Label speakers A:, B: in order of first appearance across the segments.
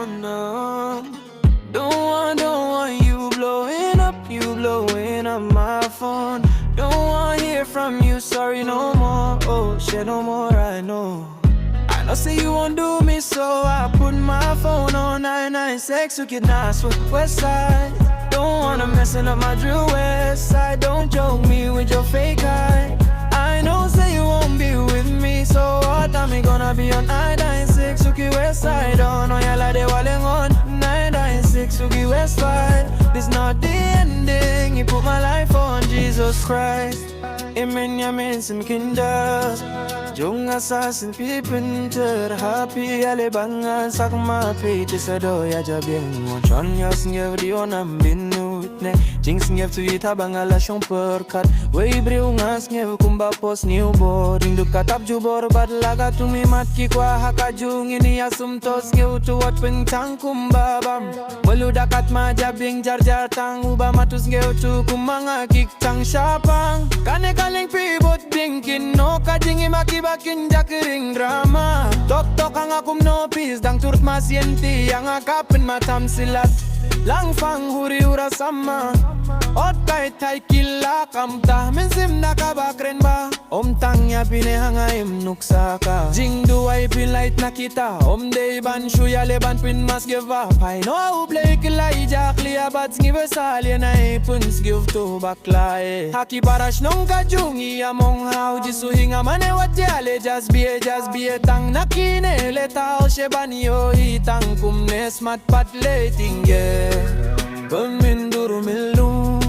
A: no. Don't want you blowing up my phone. Don't want hear from you, sorry no more. Oh shit, no more, I know. I know say you won't do me, so I put my phone on 996 ukit nahswil west side. Don't wanna messing up my drill west side. Don't joke me with your fake eye. I know say you won't be with me, so what time me gonna be on 996 ukit west side? Oh no, yala de walling on 996 ukit west side. This not the ending, you put my life on Jesus Christ. Amen, yamin sin kindas Jung assassin peeping to the happy alibangan sakma page sado ya jabing chon yas ngev di onam binut ne jinx ngev tu ita bangala shon perkat we breu ngas ngev kumba pos new boarding duk katap jubor bad laga tu mi mat ki kwa hakajung ini asum tos ngev tu wat peng tang kumba bam welu dakat ma jabing jar jar tang uba matus ngev tu kumanga kik tang shapang kane kaling pi bot thinking no kajing imaki bakin jackering drama tok tok ang akum no peace dang turut masienti ang akapin matam silat lang fang huri ura sama ot kai tai kila kamta mensim nakabakren ba om tangya pinehangaim nuksaka jing duai pin light nakita om day ban shuya leban pin mas give up I know play kilai jakli abats give salien ai puns give to baklae haki para shnong kajungi among how jisu hinga mane watiale just be a tang nakine letao shebanio hitang kumne smart pat lating yeah Peminduru milu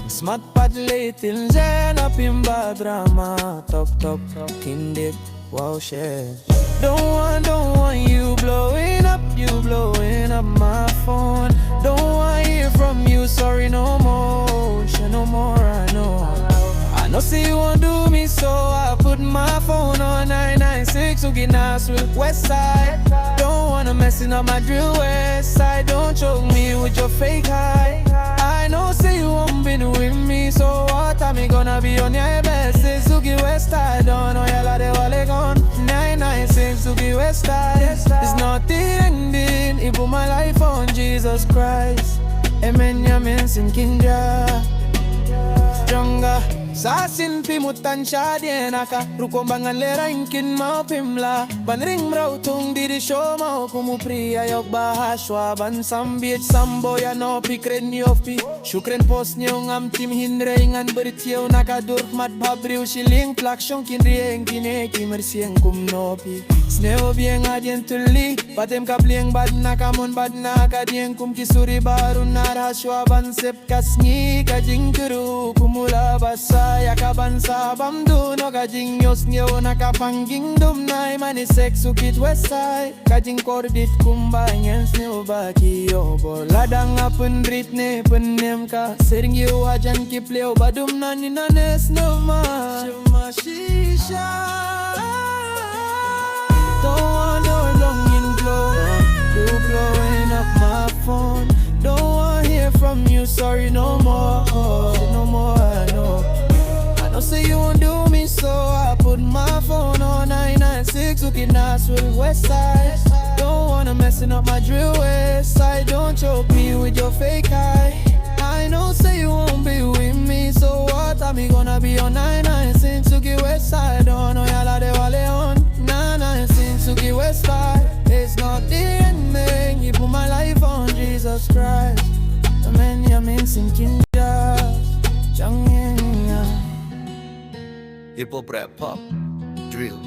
A: Smart pad latin Zena pimba drama Top kindip Wow shit Don't want you blowing up my phone Don't want hear from you Sorry no more Shit no more I know say you won't do me so I put my phone on 996 ukit nahswil west side Don't wanna messing up my drill west side Don't choke me with your fake high I know say you won't be with me So what time me gonna be on your best It's ukit west side Don't know yala de wale gone 996 ukit west side It's not the ending I put my life on Jesus Christ Amen yamin sin kinja Stronger Sasin pimutan siya dienaka Rukombangan lerangkin mau pimla Banring mrautung diri show mau kumupri ayok bahaswa Ban sambit samboya no pikren yofi Shukren pos niyo ngam tim hinrengan beritiyaw nakadur mat babriw siling plaksyong kinrieng kineki mersieng kumnopi Sneo bieng adien tuli Patem kablieng bad nakamon bad nakadieng kum kisuri baru naraswa ban sep kasngi kajing kuru kumula basa Yakaban sa bamdu no kajing yos nyo nakapangging dumnay Manisek ukit west side Kajing kordit kumbanyan snyo baki yobo Ladang apun ritne penem ka Sering yu hajan kipleo badum nani nanes no ma Shuma shisha Don't want no longing blow You blowing up my phone Don't want hear from you sorry no more No more I know say you won't do me so I put my phone on 996 ukit nahswil west side Don't wanna messing up my drill west side Don't choke me with your fake eye I know say you won't be with me So what time me gonna be on 996 ukit west side Don't know yala de wale on 996 ukit west side It's not the ending You put my life on Jesus Christ Amen yamin sin kinja Changyen
B: Hip hop, rap, pop, drill